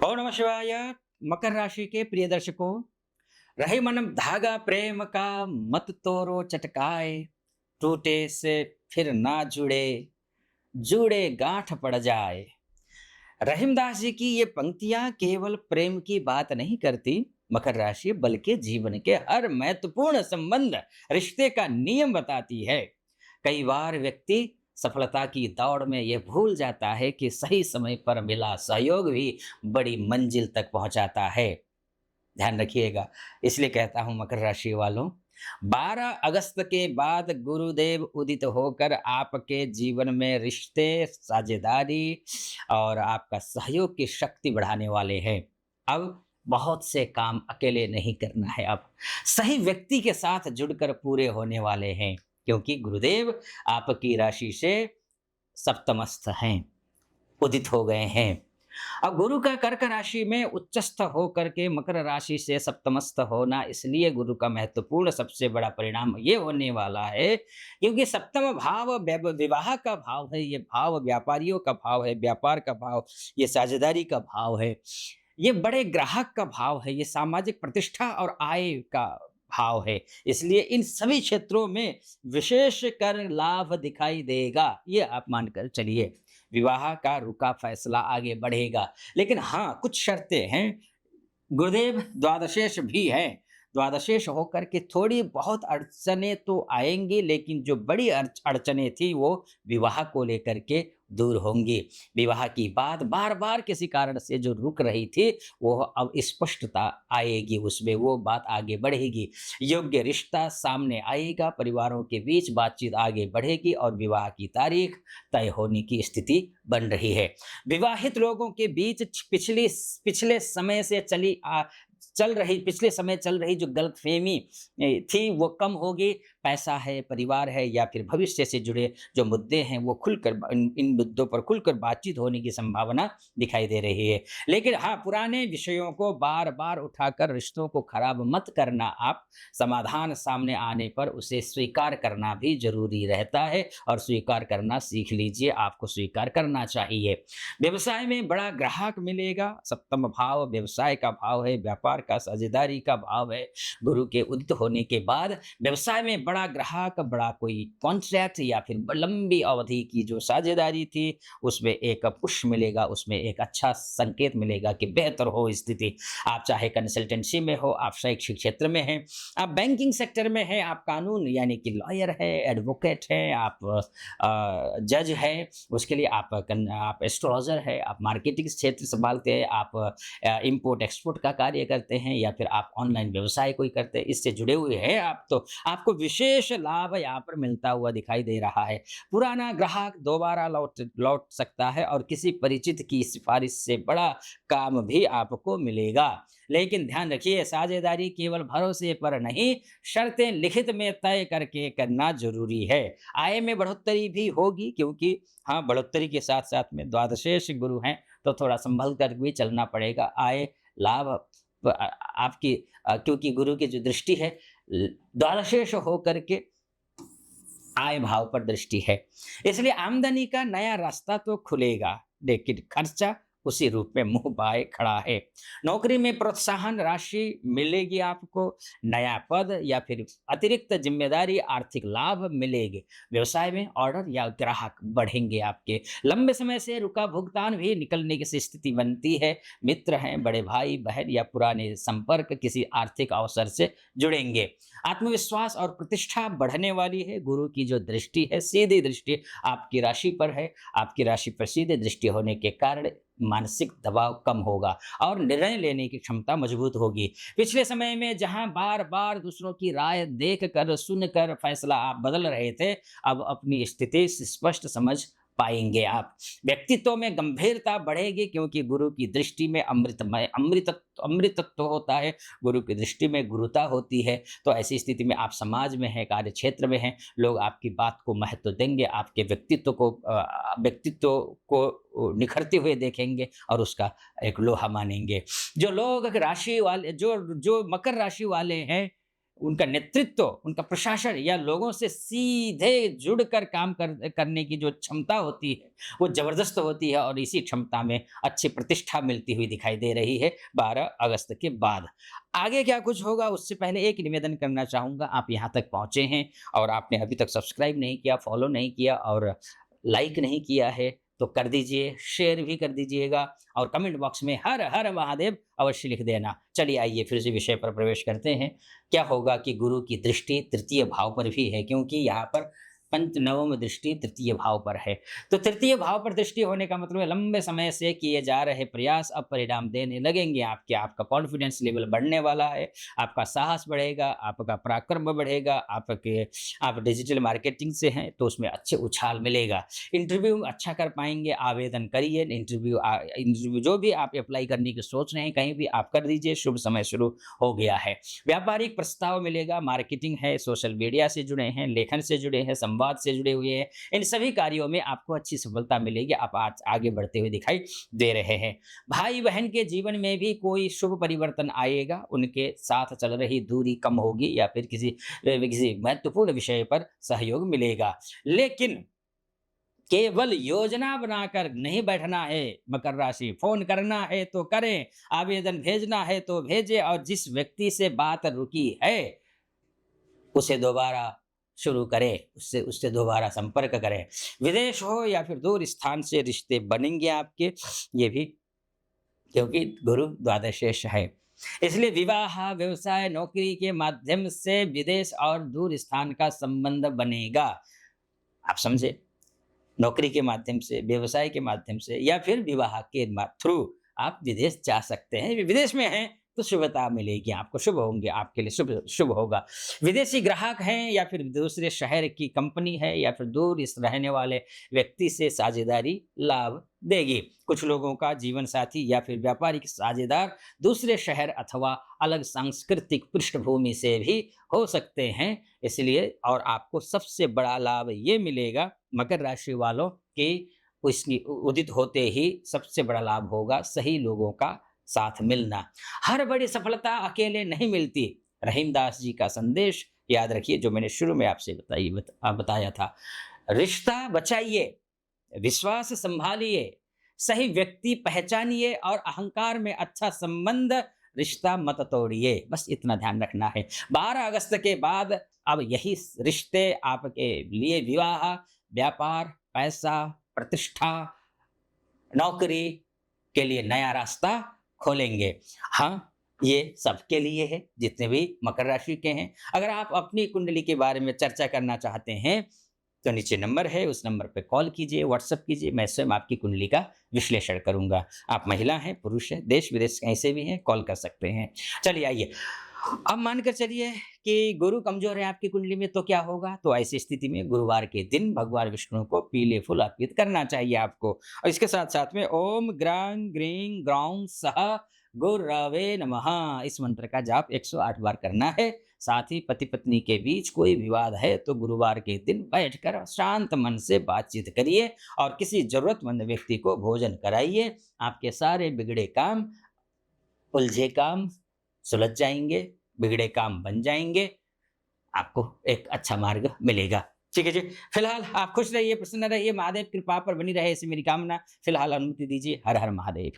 ओम नमः शिवाय। मकर राशि के प्रिय दर्शकों, रहे मन धागा प्रेम का, मत तोड़ो चटकाए, टूटे से फिर ना जुड़े, जुड़े गांठ पड़ जाए। रहीमदास जी की ये पंक्तियां केवल प्रेम की बात नहीं करती मकर राशि, बल्कि जीवन के हर महत्वपूर्ण संबंध, रिश्ते का नियम बताती है। कई बार व्यक्ति सफलता की दौड़ में यह भूल जाता है कि सही समय पर मिला सहयोग भी बड़ी मंजिल तक पहुंचाता है। ध्यान रखिएगा। इसलिए कहता हूं मकर राशि वालों, 12 अगस्त के बाद गुरुदेव उदित होकर आपके जीवन में रिश्ते, साझेदारी और आपका सहयोग की शक्ति बढ़ाने वाले हैं। अब बहुत से काम अकेले नहीं करना है, अब सही व्यक्ति के साथ जुड़कर पूरे होने वाले हैं, क्योंकि गुरुदेव आपकी राशि से सप्तमस्थ हैं, उदित हो गए हैं। अब गुरु का कर्क राशि में उच्चस्थ होकर के मकर राशि से सप्तमस्थ होना, इसलिए गुरु का महत्वपूर्ण सबसे बड़ा परिणाम ये होने वाला है, क्योंकि सप्तम भाव विवाह का भाव है, ये भाव व्यापारियों का भाव है, व्यापार का भाव, ये साझेदारी का भाव है, ये बड़े ग्राहक का भाव है, ये सामाजिक प्रतिष्ठा और आय का भाव है। इसलिए इन सभी क्षेत्रों में विशेष कर लाभ दिखाई देगा, ये आप मानकर चलिए। विवाह का रुका फैसला आगे बढ़ेगा, लेकिन हाँ, कुछ शर्तें हैं। गुरुदेव द्वादशेष भी हैं। द्वादशेष होकर के थोड़ी बहुत अड़चनें तो आएँगी, लेकिन जो बड़ी अड़चनें थी वो विवाह को लेकर के दूर होंगी। विवाह की बात बार-बार किसी कारण से जो रुक रही थी, वो अब स्पष्टता आएगी उसमें, वो बात आगे बढ़ेगी। योग्य रिश्ता सामने आएगा, परिवारों के बीच बातचीत आगे बढ़ेगी और विवाह की तारीख तय होने की स्थिति बन रही है। विवाहित लोगों के बीच पिछले समय से पिछले समय चल रही जो गलतफ़हमी थी वो कम होगी। पैसा है, परिवार है या फिर भविष्य से जुड़े जो मुद्दे हैं वो खुलकर इन मुद्दों पर खुलकर बातचीत होने की संभावना दिखाई दे रही है। लेकिन हाँ, पुराने विषयों को बार-बार उठाकर रिश्तों को खराब मत करना आप। समाधान सामने आने पर उसे स्वीकार करना भी ज़रूरी रहता है और स्वीकार करना सीख लीजिए, आपको स्वीकार करना चाहिए। व्यवसाय में बड़ा ग्राहक मिलेगा, सप्तम भाव व्यवसाय का भाव है, व्यापार का, साझेदारी का भाव है। गुरु के उदित होने के बाद व्यवसाय में बड़ा ग्राहक, बड़ा कोई कॉन्ट्रैक्ट या फिर लंबी अवधि की जो साझेदारी थी, उसमें एक पुश मिलेगा, उसमें एक अच्छा संकेत मिलेगा कि बेहतर हो स्थिति। आप चाहे कंसल्टेंसी में हो, आप शैक्षिक क्षेत्र में हैं, आप बैंकिंग सेक्टर में हैं, आप कानून यानी कि लॉयर है, एडवोकेट हैं, आप जज हैं, उसके लिए आप एस्ट्रोलॉजर है, आप मार्केटिंग क्षेत्र संभालते हैं, आप इम्पोर्ट एक्सपोर्ट का कार्य करते हैं या फिर आप ऑनलाइन व्यवसाय कोई करते हैं, इससे जुड़े हुए हैं आप, तो आपको विशेष लाभ यहाँ पर मिलता हुआ दिखाई दे रहा है। पुराना ग्राहक दोबारा लौट लौट सकता है और किसी परिचित की सिफारिश से बड़ा काम भी आपको मिलेगा। लेकिन ध्यान रखिए, साझेदारी केवल भरोसे पर नहीं, शर्तें लिखित में तय करके करना ज़रूरी है। आय में बढ़ोतरी भी होगी, क्योंकि हाँ, बढ़ोतरी के साथ-साथ में द्वादशेष गुरु हैं, तो थोड़ा सँभल कर भी चलना पड़ेगा। आय, लाभ आपकी क्योंकि गुरु की जो दृष्टि है द्वादशेष होकर के आय भाव पर दृष्टि है, इसलिए आमदनी का नया रास्ता तो खुलेगा, लेकिन खर्चा उसी रूप में मुंह बाए खड़ा है। नौकरी में प्रोत्साहन राशि मिलेगी आपको, नया पद या फिर अतिरिक्त जिम्मेदारी, आर्थिक लाभ मिलेंगे। व्यवसाय में ऑर्डर या ग्राहक बढ़ेंगे आपके। लंबे समय से रुका भुगतान भी निकलने की स्थिति बनती है। मित्र हैं, बड़े भाई बहन या पुराने संपर्क किसी आर्थिक अवसर से जुड़ेंगे। आत्मविश्वास और प्रतिष्ठा बढ़ने वाली है। गुरु की जो दृष्टि है, सीधी दृष्टि आपकी राशि पर है, आपकी राशि पर सीधी दृष्टि होने के कारण मानसिक दबाव कम होगा और निर्णय लेने की क्षमता मजबूत होगी। पिछले समय में जहां बार-बार दूसरों की राय देखकर, सुनकर फैसला आप बदल रहे थे, अब अपनी स्थिति स्पष्ट समझ पाएंगे आप। व्यक्तित्व में गंभीरता बढ़ेगी, क्योंकि गुरु की दृष्टि में अमृतत्व होता है, गुरु की दृष्टि में गुरुता होती है। तो ऐसी स्थिति में आप समाज में हैं, कार्य क्षेत्र में हैं, लोग आपकी बात को महत्व देंगे, आपके व्यक्तित्व को निखरते हुए देखेंगे और उसका एक लोहा मानेंगे। जो लोग राशि वाले जो जो मकर राशि वाले हैं, उनका नेतृत्व, उनका प्रशासन या लोगों से सीधे जुड़कर काम करने की जो क्षमता होती है, वो ज़बरदस्त होती है और इसी क्षमता में अच्छी प्रतिष्ठा मिलती हुई दिखाई दे रही है 12 अगस्त के बाद। आगे क्या कुछ होगा उससे पहले एक निवेदन करना चाहूँगा, आप यहाँ तक पहुँचे हैं और आपने अभी तक सब्सक्राइब नहीं किया, फॉलो नहीं किया और लाइक नहीं किया है, तो कर दीजिए, शेयर भी कर दीजिएगा और कमेंट बॉक्स में हर हर महादेव अवश्य लिख देना। चलिए आइए फिर से विषय पर प्रवेश करते हैं। क्या होगा कि गुरु की दृष्टि तृतीय भाव पर भी है, क्योंकि यहाँ पर पंच नवम दृष्टि तृतीय भाव पर है। तो तृतीय भाव पर दृष्टि होने का मतलब है लंबे समय से किए जा रहे प्रयास अब परिणाम देने लगेंगे आपके। आपका कॉन्फिडेंस लेवल बढ़ने वाला है, आपका साहस बढ़ेगा, आपका पराक्रम बढ़ेगा, आप डिजिटल मार्केटिंग से हैं तो उसमें अच्छे उछाल मिलेगा। इंटरव्यू अच्छा कर पाएंगे, आवेदन करिए। इंटरव्यू जो भी आप अप्लाई करने की सोच रहे हैं कहीं भी आप कर दीजिए, शुभ समय शुरू हो गया है। व्यापारिक प्रस्ताव मिलेगा, मार्केटिंग है, सोशल मीडिया से जुड़े हैं, लेखन से जुड़े हैं, संवाद से जुड़े हुए हैं, इन सभी कार्यों में आपको अच्छी सफलता मिलेगी। आप आज आगे बढ़ते हुए दिखाई दे रहे हैं। भाई बहन के जीवन में भी कोई शुभ परिवर्तन आएगा, उनके साथ चल रही दूरी कम होगी या फिर किसी महत्वपूर्ण विषय पर सहयोग मिलेगा। लेकिन केवल योजना बनाकर नहीं बैठना है मकर राशि। फोन करना है तो करें, आवेदन भेजना है तो भेजें और जिस व्यक्ति से बात रुकी है उसे दोबारा शुरू करें, उससे उससे दोबारा संपर्क करें। विदेश हो या फिर दूर स्थान से रिश्ते बनेंगे आपके, ये भी क्योंकि गुरु द्वादशेष है। इसलिए विवाह, व्यवसाय, नौकरी के माध्यम से विदेश और दूर स्थान का संबंध बनेगा। आप समझे? नौकरी के माध्यम से, व्यवसाय के माध्यम से या फिर विवाह के थ्रू आप विदेश जा सकते हैं। विदेश में हैं तो शुभता मिलेगी आपको, शुभ होंगे आपके लिए, शुभ शुभ होगा। विदेशी ग्राहक हैं या फिर दूसरे शहर की कंपनी है या फिर दूर इस रहने वाले व्यक्ति से साझेदारी लाभ देगी। कुछ लोगों का जीवन साथी या फिर व्यापारिक साझेदार दूसरे शहर अथवा अलग सांस्कृतिक पृष्ठभूमि से भी हो सकते हैं। इसलिए और आपको सबसे बड़ा लाभ ये मिलेगा मकर राशि वालों की उसकी उदित होते ही सबसे बड़ा लाभ होगा सही लोगों का साथ मिलना। हर बड़ी सफलता अकेले नहीं मिलती। रहीमदास जी का संदेश याद रखिए जो मैंने शुरू में आपसे बताया था। रिश्ता बचाइए, विश्वास संभालिए, सही व्यक्ति पहचानिए और अहंकार में अच्छा संबंध रिश्ता मत तोड़िए। बस इतना ध्यान रखना है। 12 अगस्त के बाद अब यही रिश्ते आपके लिए विवाह, व्यापार, पैसा, प्रतिष्ठा, नौकरी के लिए नया रास्ता खोलेंगे। हाँ, ये सबके लिए है जितने भी मकर राशि के हैं। अगर आप अपनी कुंडली के बारे में चर्चा करना चाहते हैं तो नीचे नंबर है, उस नंबर पे कॉल कीजिए, व्हाट्सएप कीजिए, मैं स्वयं आपकी कुंडली का विश्लेषण करूंगा। आप महिला हैं, पुरुष हैं, देश विदेश कहीं से भी हैं, कॉल कर सकते हैं। चलिए आइए, अब मानकर चलिए कि गुरु कमजोर है आपकी कुंडली में तो क्या होगा। तो ऐसी स्थिति में गुरुवार के दिन भगवान विष्णु को पीले फूल अर्पित करना चाहिए आपको। और इसके साथ साथ में ओम ग्रां ग्रीं ग्रौं सह गुरवे नमः इस मंत्र का जाप 108 बार करना है। साथ ही पति पत्नी के बीच कोई विवाद है तो गुरुवार के दिन बैठकर शांत मन से बातचीत करिए और किसी जरूरतमंद व्यक्ति को भोजन कराइए। आपके सारे बिगड़े काम, उलझे काम सुलझ जाएंगे, बिगड़े काम बन जाएंगे, आपको एक अच्छा मार्ग मिलेगा। ठीक है जी। फिलहाल आप खुश रहिए, प्रसन्न रहिए, महादेव कृपा पर बनी रहे ऐसी मेरी कामना। फिलहाल अनुमति दीजिए। हर हर महादेव।